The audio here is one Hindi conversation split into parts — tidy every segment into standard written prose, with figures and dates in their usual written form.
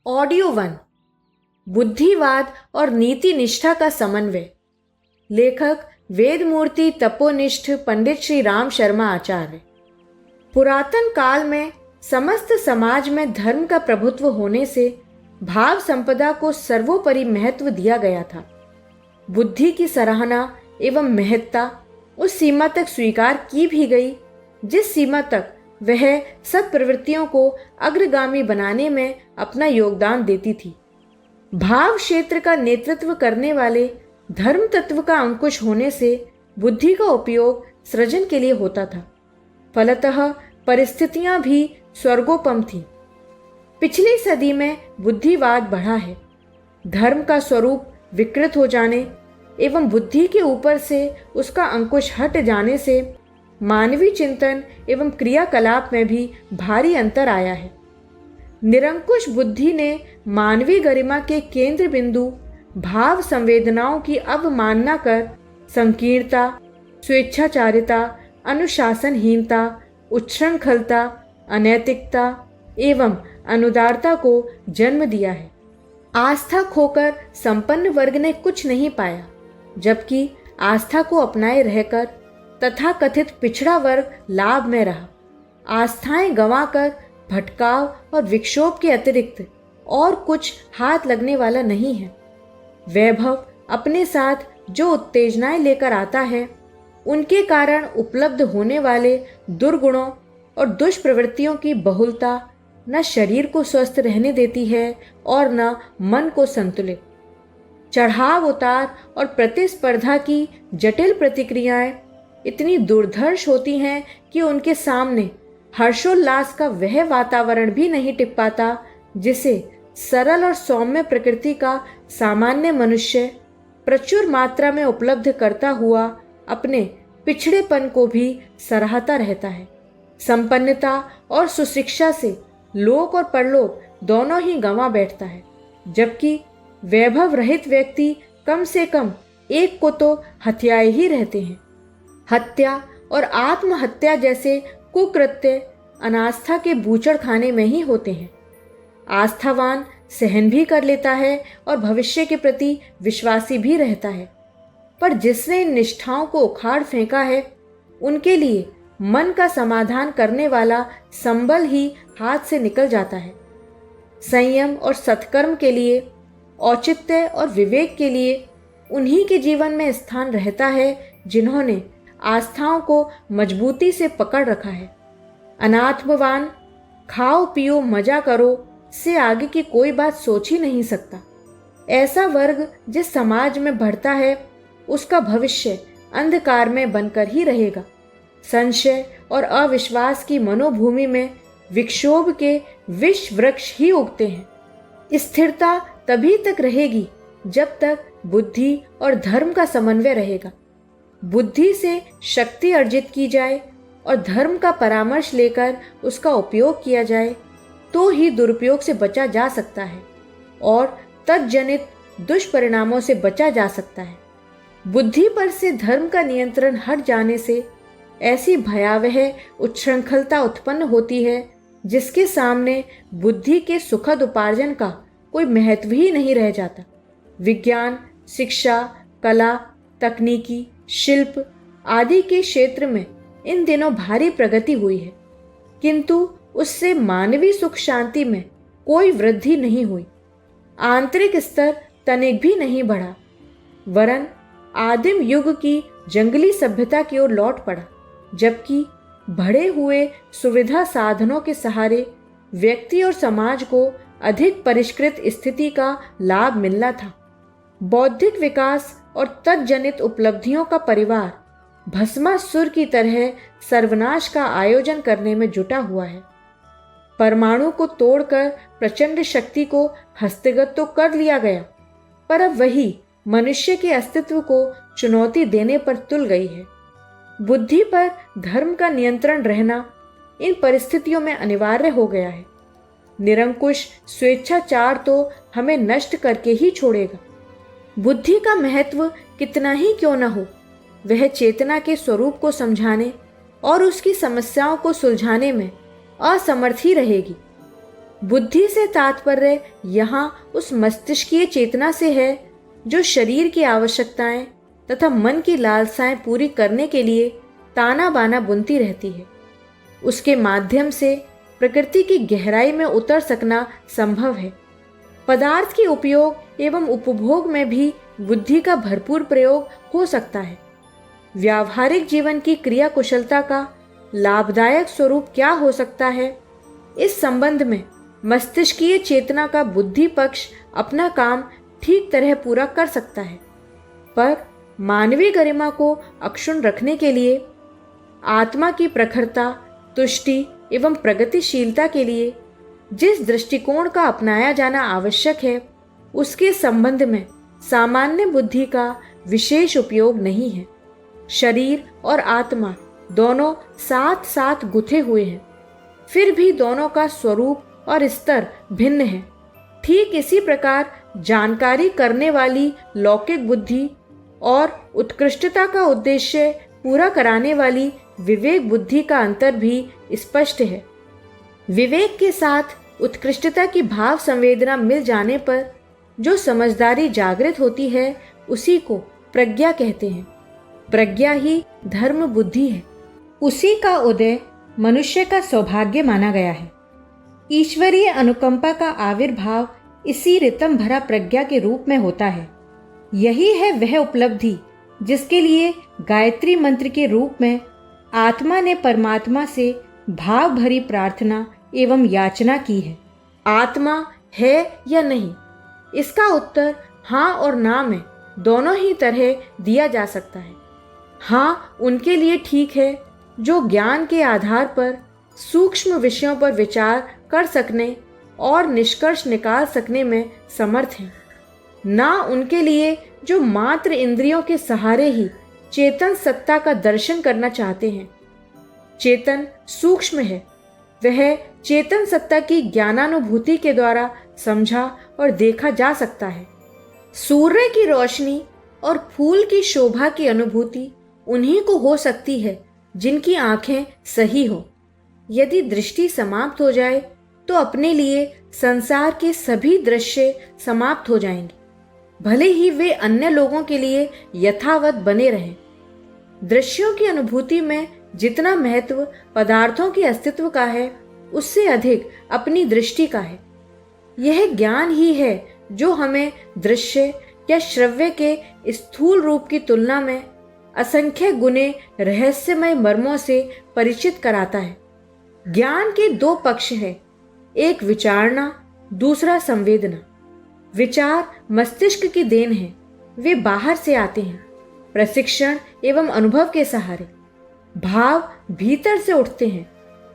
Audio one. बुद्धिवाद और नीति निष्ठा का समन्वय। लेखक वेदमूर्ति तपोनिष्ठ पंडित श्री राम शर्मा आचार्य। पुरातन काल में समस्त समाज में धर्म का प्रभुत्व होने से भाव संपदा को सर्वोपरि महत्व दिया गया था। बुद्धि की सराहना एवं महत्ता उस सीमा तक स्वीकार की भी गई जिस सीमा तक वह सब प्रवृत्तियों को अग्रगामी बनाने में अपना योगदान देती थी। भाव क्षेत्र का नेतृत्व करने वाले धर्म तत्व का अंकुश होने से बुद्धि का उपयोग सृजन के लिए होता था। फलतः परिस्थितियां भी स्वर्गोपम थीं। पिछली सदी में बुद्धिवाद बढ़ा है। धर्म का स्वरूप विकृत हो जाने एवं बुद्धि के ऊपर से उसका अंकुश हट जाने से मानवीय चिंतन एवं क्रियाकलाप में भी भारी अंतर आया है। निरंकुश बुद्धि ने मानवीय गरिमा के केंद्र बिंदु भाव संवेदनाओं की अवमानना कर संकीर्णता, स्वेच्छाचारिता, अनुशासनहीनता, उच्छृंखलता, अनैतिकता एवं अनुदारता को जन्म दिया है। आस्था खोकर संपन्न वर्ग ने कुछ नहीं पाया, जबकि आस्था को अपनाए रहकर तथा कथित पिछड़ा वर्ग लाभ में रहा। आस्थाएं गंवाकर भटकाव और विक्षोभ के अतिरिक्त और कुछ हाथ लगने वाला नहीं है। वैभव अपने साथ जो उत्तेजनाएं लेकर आता है, उनके कारण उपलब्ध होने वाले दुर्गुणों और दुष्प्रवृत्तियों की बहुलता न शरीर को स्वस्थ रहने देती है और न मन को संतुलित। चढ़ाव उतार और प्रतिस्पर्धा की जटिल प्रतिक्रियाएं इतनी दुर्धर्ष होती हैं कि उनके सामने हर्षोल्लास का वह वातावरण भी नहीं टिक पाता जिसे सरल और सौम्य प्रकृति का सामान्य मनुष्य प्रचुर मात्रा में उपलब्ध करता हुआ अपने पिछड़ेपन को भी सराहता रहता है। संपन्नता और सुशिक्षा से लोक और परलोक दोनों ही गंवा बैठता है, जबकि वैभव रहित व्यक्ति कम से कम एक को तो हत्याए ही रहते हैं। हत्या और आत्महत्या जैसे कुकृत्य अनास्था के बूचड़ खाने में ही होते हैं। आस्थावान सहन भी कर लेता है और भविष्य के प्रति विश्वासी भी रहता है, पर जिसने इन निष्ठाओं को उखाड़ फेंका है, उनके लिए मन का समाधान करने वाला संबल ही हाथ से निकल जाता है। संयम और सत्कर्म के लिए, औचित्य और विवेक के लिए उन्हीं के जीवन में स्थान रहता है जिन्होंने आस्थाओं को मजबूती से पकड़ रखा है। अनात्मवान खाओ पियो मजा करो से आगे की कोई बात सोच ही नहीं सकता। ऐसा वर्ग जिस समाज में बढ़ता है, उसका भविष्य अंधकार में बनकर ही रहेगा। संशय और अविश्वास की मनोभूमि में विक्षोभ के विष वृक्ष ही उगते हैं। स्थिरता तभी तक रहेगी जब तक बुद्धि और धर्म का समन्वय रहेगा। बुद्धि से शक्ति अर्जित की जाए और धर्म का परामर्श लेकर उसका उपयोग किया जाए तो ही दुरुपयोग से बचा जा सकता है और तज्जनित दुष्परिणामों से बचा जा सकता है। बुद्धि पर से धर्म का नियंत्रण हट जाने से ऐसी भयावह उच्छृंखलता उत्पन्न होती है जिसके सामने बुद्धि के सुखद उपार्जन का कोई महत्व ही नहीं रह जाता। विज्ञान, शिक्षा, कला, तकनीकी, शिल्प आदि के क्षेत्र में इन दिनों भारी प्रगति हुई है, किंतु उससे मानवीय सुख शांति में कोई वृद्धि नहीं हुई। आंतरिक स्तर तनिक भी नहीं बढ़ा, वरन आदिम युग की जंगली सभ्यता की ओर लौट पड़ा, जबकि बढ़े हुए सुविधा साधनों के सहारे व्यक्ति और समाज को अधिक परिष्कृत स्थिति का लाभ मिलना था। बौद्धिक विकास और तज्जनित उपलब्धियों का परिवार भस्मासुर की तरह सर्वनाश का आयोजन करने में जुटा हुआ है। परमाणु को तोड़कर प्रचंड शक्ति को हस्तगत तो कर लिया गया, पर अब वही मनुष्य के अस्तित्व को चुनौती देने पर तुल गई है। बुद्धि पर धर्म का नियंत्रण रहना इन परिस्थितियों में अनिवार्य हो गया है। निरंकुश स्वेच्छाचार तो हमें नष्ट करके ही छोड़ेगा। बुद्धि का महत्व कितना ही क्यों न हो, वह चेतना के स्वरूप को समझाने और उसकी समस्याओं को सुलझाने में असमर्थ ही रहेगी। बुद्धि से तात्पर्य यहाँ उस मस्तिष्कीय चेतना से है जो शरीर की आवश्यकताएं तथा मन की लालसाएं पूरी करने के लिए ताना बाना बुनती रहती है। उसके माध्यम से प्रकृति की गहराई में उतर सकना संभव है। पदार्थ के उपयोग एवं उपभोग में भी बुद्धि का भरपूर प्रयोग हो सकता है। व्यावहारिक जीवन की क्रिया कुशलता का लाभदायक स्वरूप क्या हो सकता है, इस संबंध में मस्तिष्कीय चेतना का बुद्धि पक्ष अपना काम ठीक तरह पूरा कर सकता है, पर मानवीय गरिमा को अक्षुण्ण रखने के लिए, आत्मा की प्रखरता, तुष्टि एवं प्रगतिशीलता के लिए जिस दृष्टिकोण का अपनाया जाना आवश्यक है, उसके संबंध में सामान्य बुद्धि का विशेष उपयोग नहीं है। शरीर और आत्मा दोनों साथ साथ गुथे हुए हैं, फिर भी दोनों का स्वरूप और स्तर भिन्न है। ठीक इसी प्रकार जानकारी करने वाली लौकिक बुद्धि और उत्कृष्टता का उद्देश्य पूरा कराने वाली विवेक बुद्धि का अंतर भी स्पष्ट है। विवेक के साथ उत्कृष्टता की भाव संवेदना मिल जाने पर जो समझदारी जागृत होती है, उसी को प्रज्ञा कहते हैं। प्रज्ञा ही धर्म बुद्धि है। उसी का उदय मनुष्य का सौभाग्य माना गया है। ईश्वरीय अनुकंपा का आविर्भाव इसी रितम भरा प्रज्ञा के रूप में होता है। यही है वह उपलब्धि जिसके लिए गायत्री मंत्र के रूप में आत्मा ने परमात्मा से भाव भरी प्रार्थना एवं याचना की है। आत्मा है या नहीं, इसका उत्तर हाँ और ना में दोनों ही तरह दिया जा सकता है। हाँ उनके लिए ठीक है जो ज्ञान के आधार पर सूक्ष्म विषयों पर विचार कर सकने और निष्कर्ष निकाल सकने में समर्थ हैं। ना उनके लिए जो मात्र इंद्रियों के सहारे ही चेतन सत्ता का दर्शन करना चाहते हैं। चेतन सूक्ष्म है, वह चेतन सत्ता की ज्ञानानुभूति के द्वारा समझा और देखा जा सकता है। सूर्य की रोशनी और फूल की शोभा की अनुभूति उन्हीं को हो सकती है जिनकी आंखें सही हो। यदि दृष्टि समाप्त हो जाए तो अपने लिए संसार के सभी दृश्य समाप्त हो जाएंगे, भले ही वे अन्य लोगों के लिए यथावत बने रहें। दृश्यों की अनुभूति में जितना महत्व पदार्थों के अस्तित्व का है, उससे अधिक अपनी दृष्टि का है। यह ज्ञान ही है जो हमें दृश्य या श्रव्य के स्थूल रूप की तुलना में असंख्य गुने रहस्यमय मर्मों से परिचित कराता है। ज्ञान के दो पक्ष हैं, एक विचारना, दूसरा संवेदना। विचार मस्तिष्क की देन है, वे बाहर से आते हैं प्रशिक्षण एवं अनुभव के सहारे। भाव भीतर से उठते हैं,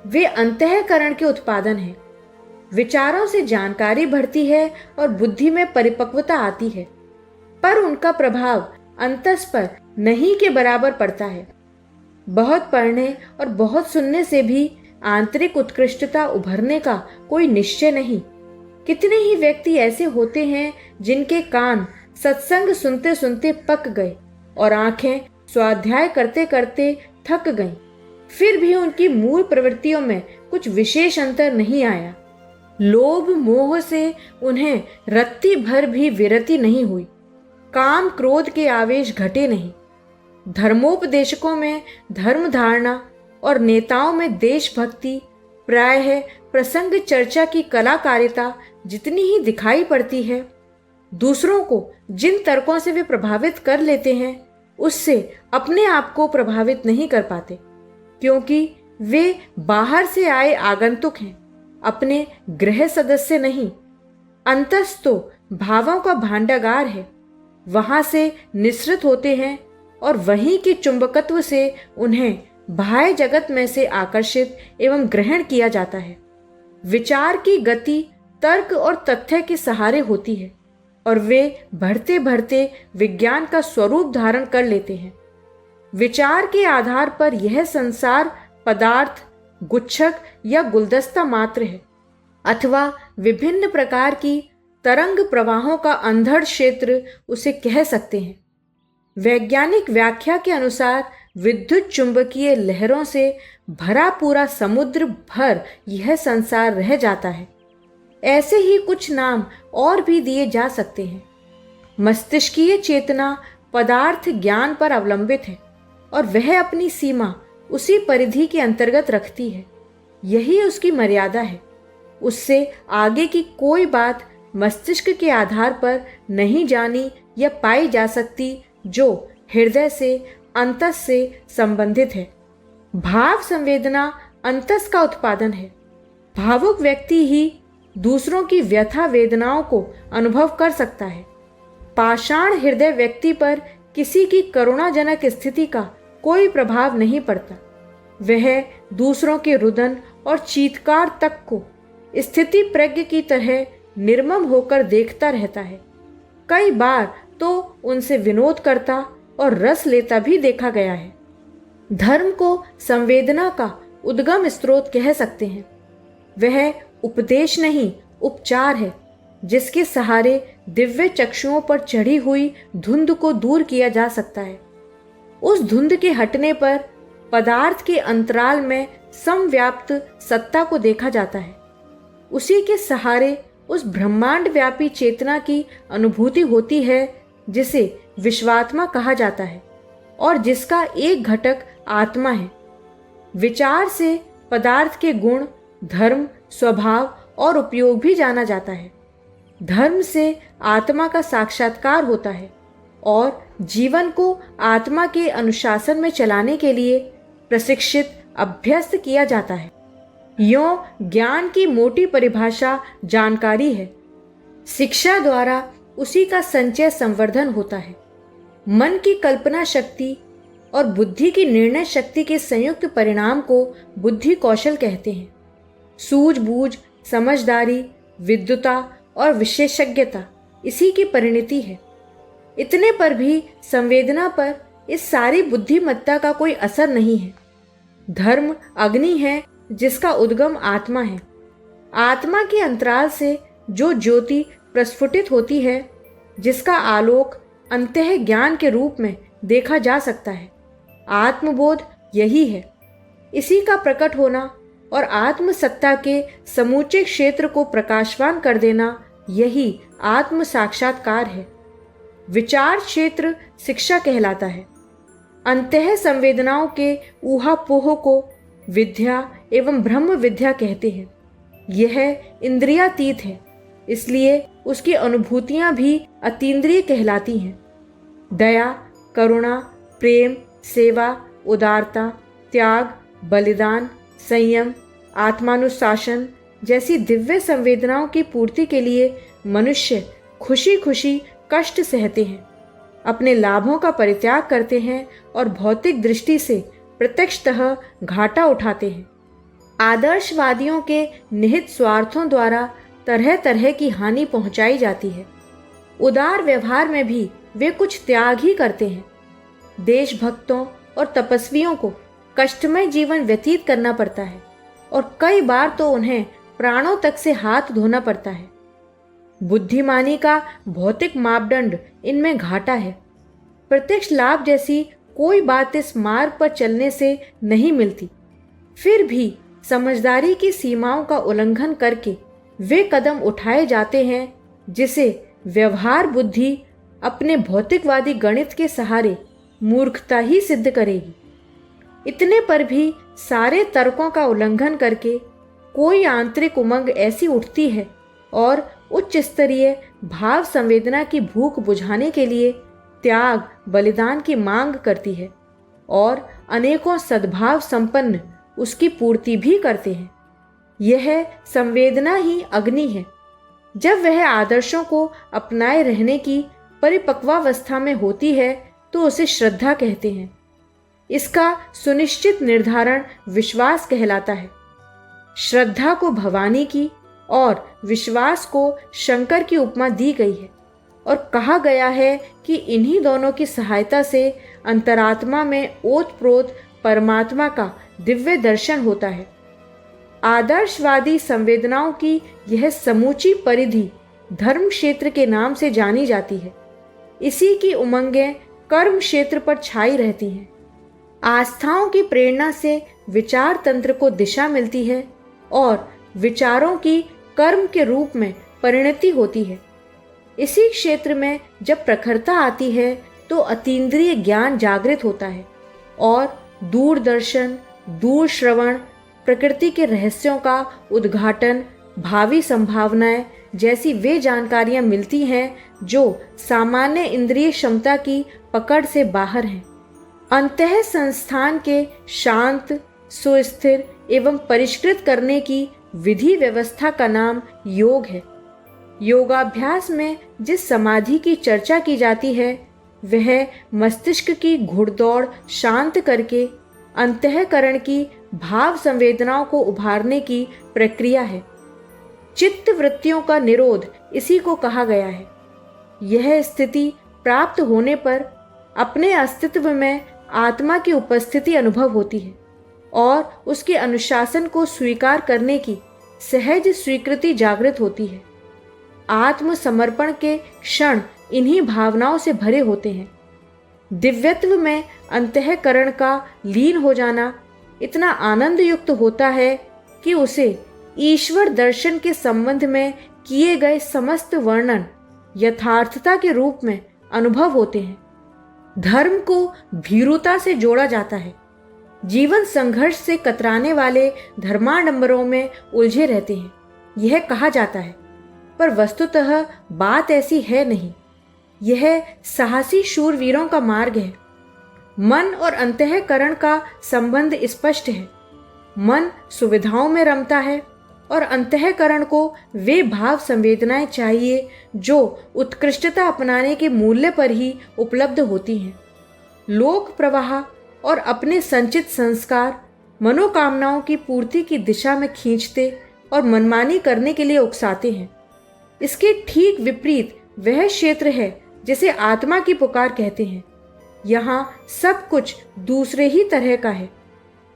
वे अंतःकरण के उत्पादन हैं। विचारों से जानकारी बढ़ती है और बुद्धि में परिपक्वता आती है, पर उनका प्रभाव अंतस पर नहीं के बराबर पड़ता है। बहुत पढ़ने और बहुत सुनने से भी आंतरिक उत्कृष्टता उभरने का कोई निश्चय नहीं। कितने ही व्यक्ति ऐसे होते हैं जिनके कान सत्संग सुनते सुनते पक गए और आंखें स्वाध्याय करते करते थक गईं, फिर भी उनकी मूल प्रवृत्तियों में कुछ विशेष अंतर नहीं आया। लोभ मोह से उन्हें रत्ती भर भी विरति नहीं हुई, काम क्रोध के आवेश घटे नहीं। धर्मोपदेशकों में धर्म धारणा और नेताओं में देशभक्ति, प्रायः प्रसंग चर्चा की कलाकारिता जितनी ही दिखाई पड़ती है, दूसरों को जिन तर्कों से वे प्रभावित कर लेते हैं, उससे अपने आप को प्रभावित नहीं कर पाते, क्योंकि वे बाहर से आए आगंतुक हैं, अपने गृह सदस्य नहीं। अंतस तो भावों का भांडागार है, वहां से निसृत होते हैं और वहीं के चुंबकत्व से उन्हें बाह्य जगत में से आकर्षित एवं ग्रहण किया जाता है। विचार की गति तर्क और तथ्य के सहारे होती है और वे बढ़ते बढ़ते विज्ञान का स्वरूप धारण कर लेते हैं। विचार के आधार पर यह संसार पदार्थ, गुच्छक या गुलदस्ता मात्र है, अथवा विभिन्न प्रकार की तरंग प्रवाहों का अंधड़ क्षेत्र उसे कह सकते हैं। वैज्ञानिक व्याख्या के अनुसार विद्युत चुंबकीय लहरों से भरा पूरा समुद्र भर यह संसार रह जाता है। ऐसे ही कुछ नाम और भी दिए जा सकते हैं। मस्तिष्कीय चेतना पदार्थ ज्ञान पर अवलंबित है और वह अपनी सीमा उसी परिधि के अंतर्गत रखती है। यही उसकी मर्यादा है। उससे आगे की कोई बात मस्तिष्क के आधार पर नहीं जानी या पाई जा सकती जो हृदय से अंतस से संबंधित है। भाव संवेदना अंतस का उत्पादन है। भावुक व्यक्ति ही दूसरों की व्यथा वेदनाओं को अनुभव कर सकता है। पाषाण हृदय व्यक्ति पर किसी की करुणाजनक स्थिति का कोई प्रभाव नहीं पड़ता। वह दूसरों के रुदन और चीत्कार तक को स्थिति प्रज्ञ की तरह निर्मम होकर देखता रहता है। कई बार तो उनसे विनोद करता और रस लेता भी देखा गया है। धर्म को संवेदना का उद्गम स्रोत कह सकते हैं। वह उपदेश नहीं, उपचार है, जिसके सहारे दिव्य चक्षुओं पर चढ़ी हुई धुंध को दूर किया जा सकता है। उस धुंध के हटने पर पदार्थ के अंतराल में समव्याप्त सत्ता को देखा जाता है। उसी के सहारे उस ब्रह्मांड व्यापी चेतना की अनुभूति होती है जिसे विश्वात्मा कहा जाता है और जिसका एक घटक आत्मा है। विचार से पदार्थ के गुण, धर्म, स्वभाव और उपयोग भी जाना जाता है। धर्म से आत्मा का साक्षात्कार होता है और जीवन को आत्मा के अनुशासन में चलाने के लिए प्रशिक्षित, अभ्यस्त किया जाता है। यों ज्ञान की मोटी परिभाषा जानकारी है। शिक्षा द्वारा उसी का संचय संवर्धन होता है। मन की कल्पना शक्ति और बुद्धि की निर्णय शक्ति के संयुक्त परिणाम को बुद्धि कौशल कहते हैं। सूझबूझ, समझदारी, विद्वता और विशेषज्ञता इसी की परिणति है। इतने पर भी संवेदना पर इस सारी बुद्धिमत्ता का कोई असर नहीं है। धर्म अग्नि है जिसका उद्गम आत्मा है। आत्मा के अंतराल से जो ज्योति प्रस्फुटित होती है, जिसका आलोक अंतः ज्ञान के रूप में देखा जा सकता है, आत्मबोध यही है। इसी का प्रकट होना और आत्मसत्ता के समूचे क्षेत्र को प्रकाशवान कर देना, यही आत्म साक्षात्कार है। विचार क्षेत्र शिक्षा कहलाता है। अंतः संवेदनाओं के ऊहापोह को विद्या एवं ब्रह्म विद्या कहते हैं। यह इंद्रियातीत है, इसलिए उसकी अनुभूतियां भी अतीन्द्रिय कहलाती हैं। दया, करुणा, प्रेम, सेवा, उदारता, त्याग, बलिदान, संयम, आत्मानुशासन जैसी दिव्य संवेदनाओं की पूर्ति के लिए मनुष्य खुशी खुशी कष्ट सहते हैं, अपने लाभों का परित्याग करते हैं और भौतिक दृष्टि से प्रत्यक्षतः घाटा उठाते हैं। आदर्शवादियों के निहित स्वार्थों द्वारा तरह तरह की हानि पहुंचाई जाती है। उदार व्यवहार में भी वे कुछ त्याग ही करते हैं। देशभक्तों और तपस्वियों को कष्टमय जीवन व्यतीत करना पड़ता है और कई बार तो उन्हें प्राणों तक से हाथ धोना पड़ता है। बुद्धिमानी का भौतिक मापदंड इनमें घाटा है। प्रत्यक्ष लाभ जैसी कोई बात इस मार्ग पर चलने से नहीं मिलती। फिर भी समझदारी की सीमाओं का उल्लंघन करके वे कदम उठाए जाते हैं जिसे व्यवहार बुद्धि अपने भौतिकवादी गणित के सहारे मूर्खता ही सिद्ध करेगी। इतने पर भी सारे तर्कों का उल्लंघन करके कोई आंतरिक उमंग ऐसी उठती है और उच्च स्तरीय भाव संवेदना की भूख बुझाने के लिए त्याग, बलिदान की मांग करती है और अनेकों सद्भाव संपन्न उसकी पूर्ति भी करते हैं। यह संवेदना ही अग्नि है। जब वह आदर्शों को अपनाए रहने की परिपक्वावस्था में होती है तो उसे श्रद्धा कहते हैं। इसका सुनिश्चित निर्धारण विश्वास कहलाता है। श्रद्धा को भवानी की और विश्वास को शंकर की उपमा दी गई है और कहा गया है कि इन्हीं दोनों की सहायता से अंतरात्मा में ओतप्रोत परमात्मा का दिव्य दर्शन होता है। आदर्शवादी संवेदनाओं की यह समूची परिधि धर्म क्षेत्र के नाम से जानी जाती है। इसी की उमंगें कर्म क्षेत्र पर छाई रहती हैं। आस्थाओं की प्रेरणा से विचार तंत्र को दिशा मिलती है और विचारों की कर्म के रूप में परिणति होती है। इसी क्षेत्र में जब प्रखरता आती है तो अतीन्द्रिय ज्ञान जागृत होता है और दूरदर्शन, दूर श्रवण, प्रकृति के रहस्यों का उद्घाटन, भावी संभावनाएं जैसी वे जानकारियां मिलती हैं जो सामान्य इंद्रिय क्षमता की पकड़ से बाहर हैं। अंतः संस्थान के शांत, सुस्थिर एवं परिष्कृत करने की विधि व्यवस्था का नाम योग है। योगाभ्यास में जिस समाधि की चर्चा की जाती है वह मस्तिष्क की घुड़दौड़ शांत करके अंतःकरण की भाव संवेदनाओं को उभारने की प्रक्रिया है। चित्त वृत्तियों का निरोध इसी को कहा गया है। यह स्थिति प्राप्त होने पर अपने अस्तित्व में आत्मा की उपस्थिति अनुभव होती है और उसके अनुशासन को स्वीकार करने की सहज स्वीकृति जागृत होती है। आत्मसमर्पण के क्षण इन्हीं भावनाओं से भरे होते हैं। दिव्यत्व में अंतःकरण का लीन हो जाना इतना आनंद युक्त होता है कि उसे ईश्वर दर्शन के संबंध में किए गए समस्त वर्णन यथार्थता के रूप में अनुभव होते हैं। धर्म को भीरुता से जोड़ा जाता है। जीवन संघर्ष से कतराने वाले धर्माडंबरों में उलझे रहते हैं, यह कहा जाता है, पर वस्तुतः बात ऐसी है नहीं। यह साहसी शूरवीरों का मार्ग है। मन और अंतःकरण का संबंध स्पष्ट है। मन सुविधाओं में रमता है और अंतःकरण को वे भाव संवेदनाएं चाहिए जो उत्कृष्टता अपनाने के मूल्य पर ही उपलब्ध होती हैं। लोक प्रवाह और अपने संचित संस्कार मनोकामनाओं की पूर्ति की दिशा में खींचते और मनमानी करने के लिए उकसाते हैं। इसके ठीक विपरीत वह क्षेत्र है जिसे आत्मा की पुकार कहते हैं। यहाँ सब कुछ दूसरे ही तरह का है।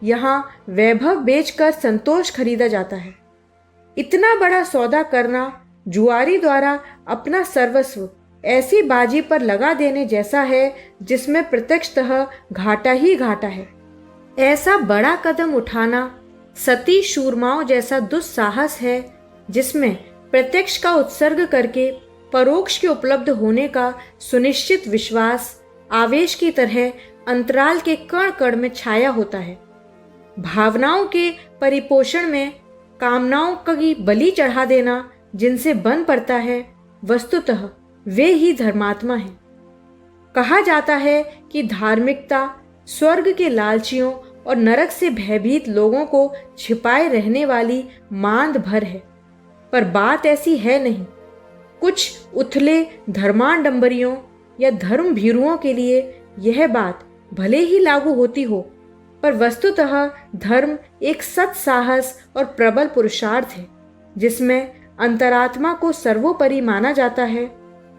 यहाँ वैभव बेचकर संतोष खरीदा जाता है। इतना बड़ा सौदा करना जुआरी द्वारा अपना सर्वस्व ऐसी बाजी पर लगा देने जैसा है जिसमें प्रत्यक्षतः घाटा ही घाटा है। ऐसा बड़ा कदम उठाना सती शूरमाओं जैसा दुस्साहस है जिसमें प्रत्यक्ष का उत्सर्ग करके परोक्ष के उपलब्ध होने का सुनिश्चित विश्वास आवेश की तरह अंतराल के कण कण में छाया होता है। भावनाओं के परिपोषण में कामनाओं की बलि चढ़ा देना जिनसे बन पड़ता है, वस्तुतः वे ही धर्मात्मा हैं। कहा जाता है कि धार्मिकता स्वर्ग के लालचियों और नरक से भयभीत लोगों को छिपाए रहने वाली मांद भर है, पर बात ऐसी है नहीं। कुछ उथले धर्माडंबरियों या धर्म भीरुओं के लिए यह बात भले ही लागू होती हो, पर वस्तुतः धर्म एक सत्साहस और प्रबल पुरुषार्थ है जिसमें अंतरात्मा को सर्वोपरि माना जाता है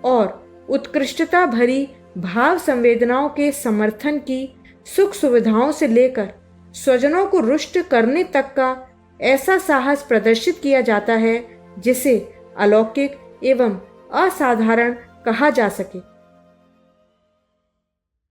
और उत्कृष्टता भरी भाव संवेदनाओं के समर्थन की सुख सुविधाओं से लेकर स्वजनों को रुष्ट करने तक का ऐसा साहस प्रदर्शित किया जाता है जिसे अलौकिक एवं असाधारण कहा जा सके।